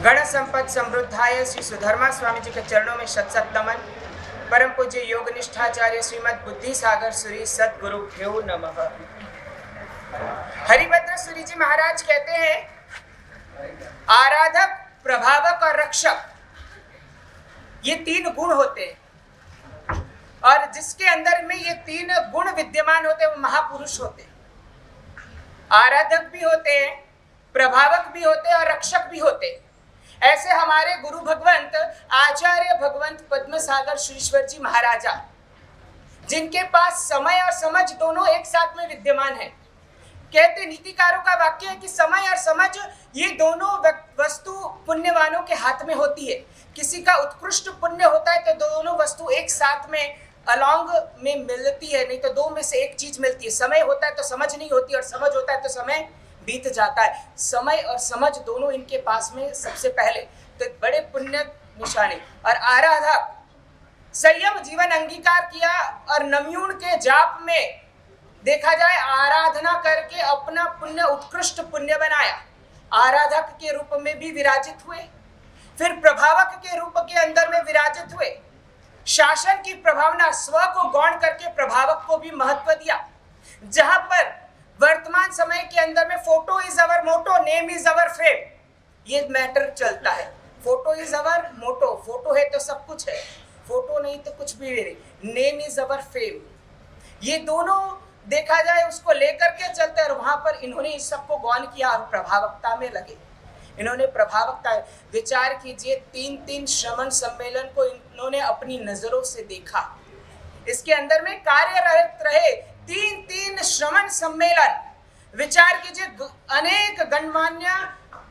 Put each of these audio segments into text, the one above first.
गण संपद समृद्धाय श्री सुधर्मा स्वामी जी के चरणों में शत शत नमन। परम पूज्य योग निष्ठाचार्य श्रीमद बुद्धि सागर सूरी सदगुरुभ्यो नमः। हरिभद्र सूरी जी महाराज कहते हैं आराधक, प्रभावक और रक्षक, ये तीन गुण होते हैं और जिसके अंदर में ये तीन गुण विद्यमान होते हैं वो महापुरुष होते हैं। आराधक भी होते हैं, प्रभावक भी होते हैं और रक्षक भी होते हैं। ऐसे हमारे गुरु भगवंत आचार्य भगवंत पद्म सागर श्रीश्वर जी महाराजा, जिनके पास समय और समझ दोनों एक साथ में विद्यमान है। कहते नीतिकारों का वाक्य है कि समय और समझ ये दोनों वस्तु पुण्यवानों के हाथ में होती है। किसी का उत्कृष्ट पुण्य होता है तो दोनों वस्तु एक साथ में अलॉन्ग में मिलती है, नहीं तो दो में से एक चीज मिलती है। समय होता है तो समझ नहीं होती और समझ होता है तो समय बीत जाता है। समय और समझ दोनों इनके पास में सबसे पहले, तो बड़े पुण्य निशाने। और आराधक संयम जीवन अंगीकार किया और नमयून के जाप में देखा जाए आराधना करके अपना पुण्य उत्कृष्ट पुण्य बनाया। आराधक के रूप में भी विराजित हुए, फिर प्रभावक के रूप के अंदर में विराजित हुए। शासन की प्रभावना स्व को गौण करके प्रभावक को भी महत्व दिया। जहां पर वर्तमान समय के अंदर में photo is our motto, name is our fame, ये मैटर चलता है। Photo is our motto, photo है तो सब कुछ है, फोटो नहीं तो कुछ भी नहीं। नेम इज अवर फेम, ये दोनों देखा जाए उसको लेकर के चलते हैं। और वहां पर इन्होंने इस सबको गौण किया और प्रभावकता में लगे। इन्होंने प्रभावकता, विचार कीजिए, 3 श्रमण सम्मेलन को इन्होंने अपनी नजरों से देखा। इसके अंदर में कार्यरत रहे 3 श्रमण सम्मेलन। विचार कीजिए, अनेक गणमान्य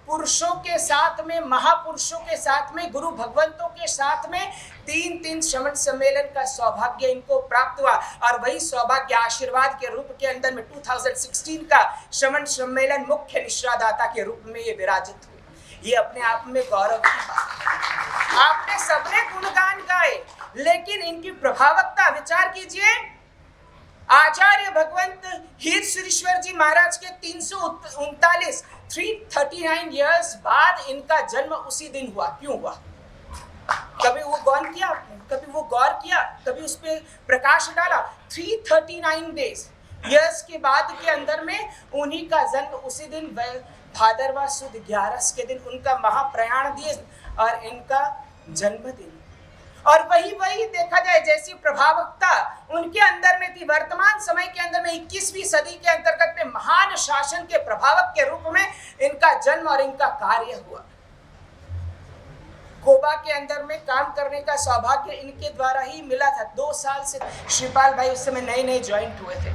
पुरुषों के साथ में, महापुरुषों के साथ में, गुरु भगवंतों के साथ में 3 श्रमण सम्मेलन का सौभाग्य इनको प्राप्त हुआ। और वही सौभाग्य आशीर्वाद के रूप के अंदर में 2016 का श्रमण सम्मेलन मुख्य निश्रादाता के रूप में ये विराजित हुए। ये अपने आप में गौरव की बात। आपने सबने गुणगान गाए, लेकिन इनकी प्रभावकता विचार कीजिए। आचार्य भगवंत हीर श्रीश्वर जी महाराज के 339 इयर्स बाद इनका जन्म उसी दिन हुआ। क्यों हुआ? कभी वो गौर किया आपने? कभी वो गौर किया? कभी उस पर प्रकाश डाला? 339 इयर्स के बाद के अंदर में उन्हीं का जन्म उसी दिन, भादरवा सुद 11 के दिन उनका महाप्रयाण दिए और इनका जन्मदिन। और वही देखा जाए जैसी प्रभावकता उनके अंदर में थी, वर्तमान समय के अंदर में 21वीं सदी के अंतर्गत में महान शासन के प्रभावक के रूप में इनका जन्म और इनका कार्य हुआ। कोबा के अंदर में काम करने का सौभाग्य इनके द्वारा ही मिला था। 2 साल से श्रीपाल भाई उस समय नए ज्वाइंट हुए थे,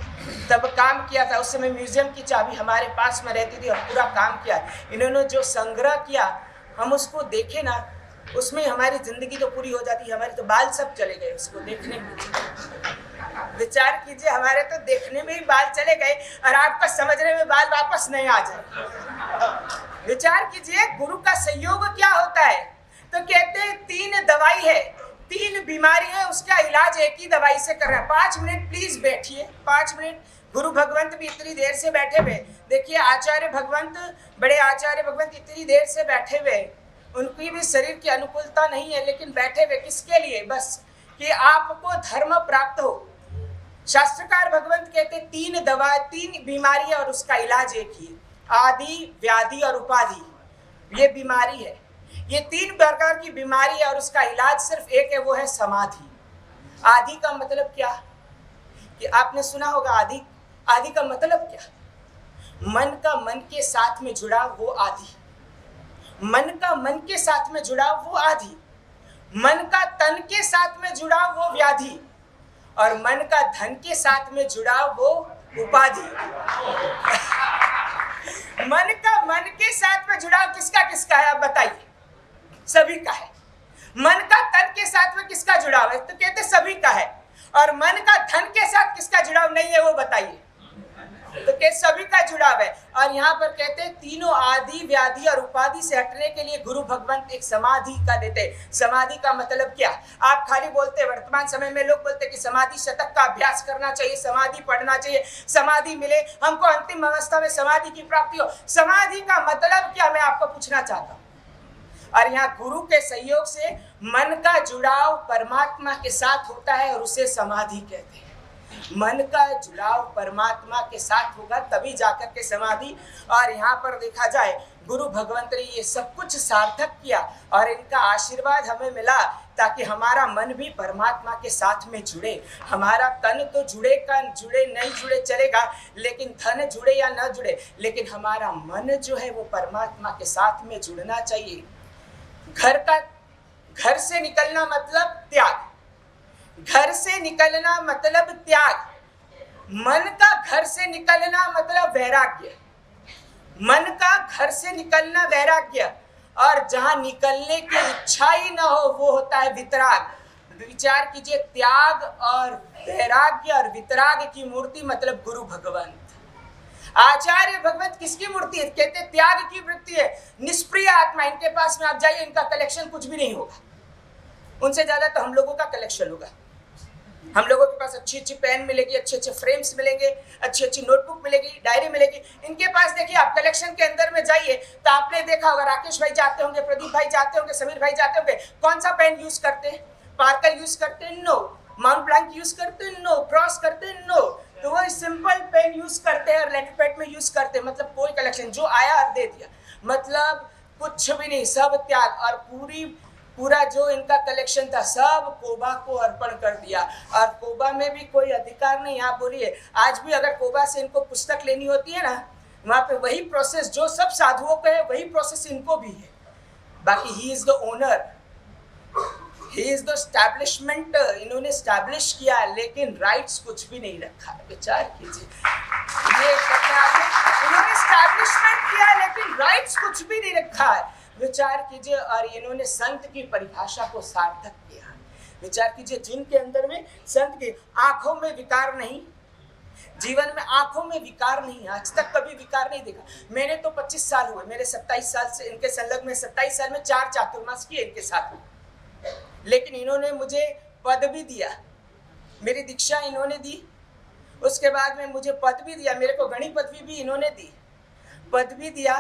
तब काम किया था। उस समय म्यूजियम की चाबी हमारे पास में रहती थी और पूरा काम किया। इन्होंने जो संग्रह किया, हम उसको देखे ना, उसमें हमारी जिंदगी तो पूरी हो जाती है। हमारे तो बाल सब चले गए उसको देखने में। विचार कीजिए, हमारे तो देखने में ही बाल चले गए और आपका समझने में बाल वापस नहीं आ जाए। विचार कीजिए, गुरु का सहयोग क्या होता है। तो कहते हैं 3 दवाई है, 3 बीमारी है, उसका इलाज एक ही दवाई से कर रहा है। 5 मिनट प्लीज बैठिए, 5 मिनट। गुरु भगवंत भी इतनी देर से बैठे हुए, देखिए आचार्य भगवंत, बड़े आचार्य भगवंत इतनी देर से बैठे हुए, उनकी भी शरीर की अनुकूलता नहीं है, लेकिन बैठे हुए किसके लिए? बस कि आपको धर्म प्राप्त हो। शास्त्रकार भगवंत कहते 3 दवा, 3 बीमारी है और उसका इलाज एक ही, आदि, व्याधि और उपाधि। ये बीमारी है, ये 3 प्रकार की बीमारी है और उसका इलाज सिर्फ एक है, वो है समाधि। आदि का मतलब क्या? कि आपने सुना होगा आदि। आदि का मतलब क्या? मन का मन के साथ में जुड़ा वो आदि, मन का मन के साथ में जुड़ा वो आदि, मन का तन के साथ में जुड़ा वो व्याधि, और मन का धन के साथ में जुड़ा वो उपाधि। मन का मन के साथ में जुड़ा किसका किसका है? आप बताइए। सभी का है। मन का तन के साथ में किसका जुड़ाव है? तो कहते सभी का है। और मन का धन के साथ किसका जुड़ाव नहीं है, वो बताइए। तो कहते सभी का जुड़ाव है। और यहाँ पर कहते हैं तीनों आदि, व्याधि और उपाधि से हटने के लिए गुरु भगवंत एक समाधि का देते। समाधि का मतलब क्या? आप खाली बोलते, वर्तमान समय में लोग बोलते कि समाधि शतक का अभ्यास करना चाहिए, समाधि पढ़ना चाहिए, समाधि मिले हमको, अंतिम अवस्था में समाधि की प्राप्ति हो। समाधि का मतलब क्या, मैं आपको पूछना चाहता हूँ। और यहाँ गुरु के सहयोग से मन का जुड़ाव परमात्मा के साथ होता है और उसे समाधि कहते हैं। मन का जुड़ाव परमात्मा के साथ होगा तभी जाकर के समाधि। और यहाँ पर देखा जाए गुरु भगवंत ने ये सब कुछ सार्थक किया और इनका आशीर्वाद हमें मिला ताकि हमारा मन भी परमात्मा के साथ में जुड़े। हमारा तन तो जुड़े नहीं जुड़े चलेगा, लेकिन धन जुड़े या न जुड़े, लेकिन हमारा मन जो है वो परमात्मा के साथ में जुड़ना चाहिए। घर से निकलना मतलब त्याग, घर से निकलना मतलब त्याग, मन का घर से निकलना मतलब वैराग्य, मन का घर से निकलना वैराग्य, और जहां निकलने की इच्छा ही ना हो वो होता है वितराग। विचार कीजिए, त्याग और वैराग्य और वितराग की मूर्ति मतलब गुरु भगवंत। आचार्य भगवंत किसकी मूर्ति है? कहते त्याग की वृत्ति है, निष्प्रिय आत्मा। इनके पास में आप जाइए, इनका कलेक्शन कुछ भी नहीं होगा, उनसे ज्यादा तो हम लोगों का कलेक्शन होगा। हम लोगों के पास अच्छी अच्छी पेन मिलेगी, अच्छे अच्छे फ्रेम्स मिलेंगे, अच्छी अच्छी नोटबुक मिलेगी, डायरी मिलेगी। इनके पास देखिए, आप कलेक्शन के अंदर में जाइए तो आपने देखा होगा, राकेश भाई जाते होंगे, प्रदीप भाई जाते होंगे, समीर भाई जाते होंगे, कौन सा पेन यूज करते हैं? पार्कर यूज करते हैं? नो। माउंट ब्लैंक यूज करते हैं? नो। क्रॉस करते हैं? नो। तो वो सिंपल पेन यूज करते हैं और लेटर पैड में यूज करते हैं। मतलब कोई कलेक्शन, जो आया और दे दिया, मतलब कुछ भी नहीं, सब त्याग। और पूरा जो इनका कलेक्शन था सब कोबा को अर्पण कर दिया। और कोबा में भी कोई अधिकार नहीं। आप बोलिए, आज भी अगर कोबा से इनको पुस्तक लेनी होती है ना, वहाँ पे वही प्रोसेस जो सब साधुओं का है, वही प्रोसेस इनको भी है। बाकी he is the owner, he is the establishment. इन्होंने एस्टैब्लिश किया, लेकिन राइट्स कुछ भी नहीं रखा। विचार कीजिए, ये इन्होंने एस्टैब्लिशमेंट किया लेकिन राइट्स कुछ भी नहीं रखा है। विचार कीजिए, और इन्होंने संत की परिभाषा को सार्थक किया। विचार कीजिए, जिनके अंदर में संत की आंखों में विकार नहीं, जीवन में आंखों में विकार नहीं, आज तक कभी विकार नहीं देखा। मैंने तो 25 साल हुए, मेरे 27 साल से इनके संलग्न में 27 साल में 4 चातुर्मास किए इनके साथ में, लेकिन इन्होंने मुझे पद भी दिया, मेरी दीक्षा इन्होंने दी, उसके बाद में मुझे पद भी दिया, मेरे को गणि पदवी भी इन्होंने दी, पद भी दिया,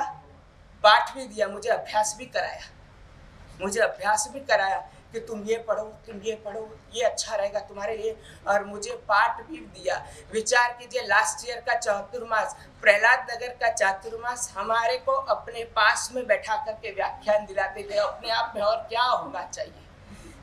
पाठ भी दिया, मुझे अभ्यास भी कराया कि तुम ये पढ़ो, ये अच्छा रहेगा तुम्हारे लिए, और मुझे पाठ भी दिया। विचार कीजिए, लास्ट ईयर का चातुर्मास, प्रहलाद नगर का चातुर्मास, हमारे को अपने पास में बैठा करके व्याख्यान दिलाते थे। अपने आप में और क्या होना चाहिए?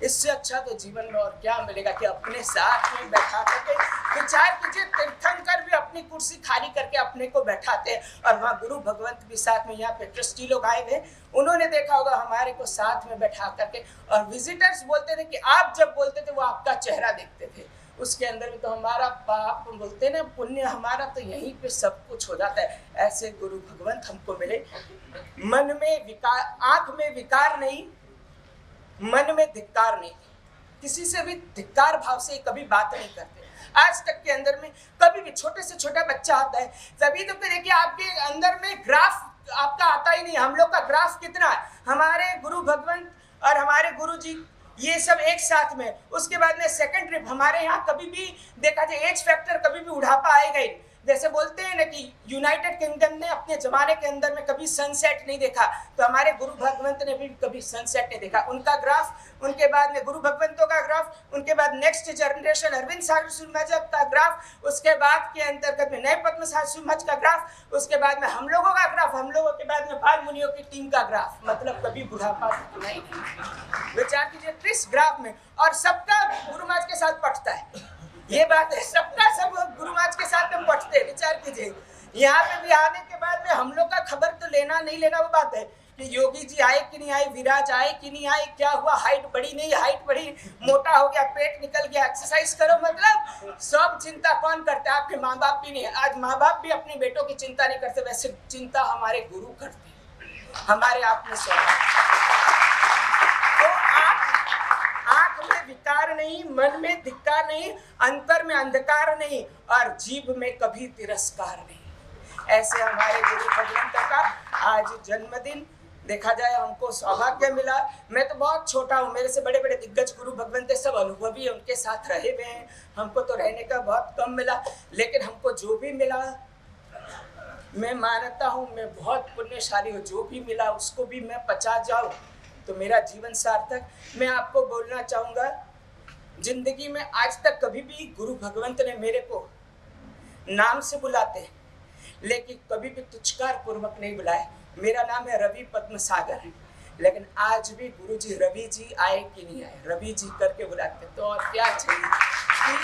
इससे अच्छा तो जीवन में और क्या मिलेगा कि अपने साथ में बैठा करके। विचार कीजिए, तीर्थंकर भी अपनी कुर्सी खाली करके अपने को बैठाते हैं, और वहाँ गुरु भगवंत भी साथ में, यहाँ पे ट्रस्टी लोग आए हुए, उन्होंने देखा होगा हमारे को साथ में बैठा करके। और विजिटर्स बोलते थे कि आप जब बोलते थे वो आपका चेहरा देखते थे, उसके अंदर में तो हमारा पाप बोलते ना, पुण्य हमारा तो यहीं पे सब कुछ हो जाता है। ऐसे गुरु भगवंत हमको मिले। मन में विकार, आंख में विकार नहीं, मन में धिक्कार नहीं, किसी से भी धिक्कार भाव से कभी बात नहीं करते। आज तक के अंदर में कभी भी छोटे से छोटा बच्चा आता है, तभी तो देखिए आपके अंदर में ग्राफ आपका आता ही नहीं। हम लोग का ग्राफ कितना है, हमारे गुरु भगवंत और हमारे गुरु जी ये सब एक साथ में। उसके बाद में सेकंड ट्रिप, हमारे यहाँ कभी भी देखा जाए एज फैक्टर, कभी भी बुढ़ापा आएगा ही। जैसे बोलते हैं ना कि यूनाइटेड किंगडम ने अपने जमाने के अंदर में कभी सनसेट नहीं देखा, तो हमारे गुरु भगवंत ने भी कभी सनसेट नहीं देखा। उनका ग्राफ, उनके बाद में गुरु भगवंतों का ग्राफ, उनके बाद नेक्स्ट जनरेशन अरविंद साधु महाराज का ग्राफ, उसके बाद के अंतर्गत में नए पद्म साधु महाराज का ग्राफ, उसके बाद में हम लोगों का ग्राफ, हम लोगों के बाद में बाल मुनियों की टीम का ग्राफ। मतलब कभी बुढ़ापा नहीं। विचार कीजिए 30 ग्राफ में, और सबका गुरु महाराज के साथ पटता है। ये बात है, सबका सब गुरु महाराज के साथ में पढ़ते। विचार कीजिए, यहाँ पे भी आने के बाद में हम लोग का खबर तो लेना नहीं लेना, वो बात है कि योगी जी आए कि नहीं आए, विराज आए कि नहीं आए, क्या हुआ, हाइट बढ़ी नहीं, हाइट बढ़ी, मोटा हो गया, पेट निकल गया, एक्सरसाइज करो। मतलब सब चिंता कौन करता है? आपके माँ बाप भी नहीं। आज माँ बाप भी अपने बेटों की चिंता नहीं करते, वैसे चिंता हमारे गुरु करते हैं, हमारे आप में आंख में विकार नहीं, मन में धिक्कार नहीं, अंतर में अंधकार नहीं, और जीभ में कभी तिरस्कार नहीं। ऐसे हमारे गुरु भगवंत का आज जन्मदिन। देखा जाए हमको सौभाग्य मिला। मैं तो बहुत छोटा हूँ, मेरे से बड़े बड़े दिग्गज गुरु भगवंत सब अनुभवी, उनके साथ रहे हुए हैं। हमको तो रहने का बहुत कम मिला, लेकिन हमको जो भी मिला मैं मानता हूँ मैं बहुत पुण्यशाली हूँ। जो भी मिला उसको भी मैं पचा जाऊँ तो मेरा जीवन सार्थक। मैं आपको बोलना चाहूँगा, जिंदगी में आज तक कभी भी गुरु भगवंत ने मेरे को नाम से बुलाते, लेकिन कभी भी तुच्छकार पूर्वक नहीं बुलाए। मेरा नाम है रवि पद्मसागर, लेकिन आज भी गुरु जी रवि जी आए कि नहीं आए, रवि जी करके बुलाते। तो और क्या चाहिए कि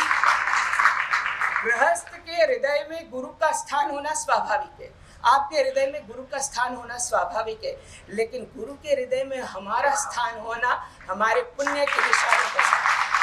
गृहस्थ के हृदय में गुरु का स्थान होना स्वाभाविक है, आपके हृदय में गुरु का स्थान होना स्वाभाविक है, लेकिन गुरु के हृदय में हमारा स्थान होना हमारे पुण्य के निशान पर।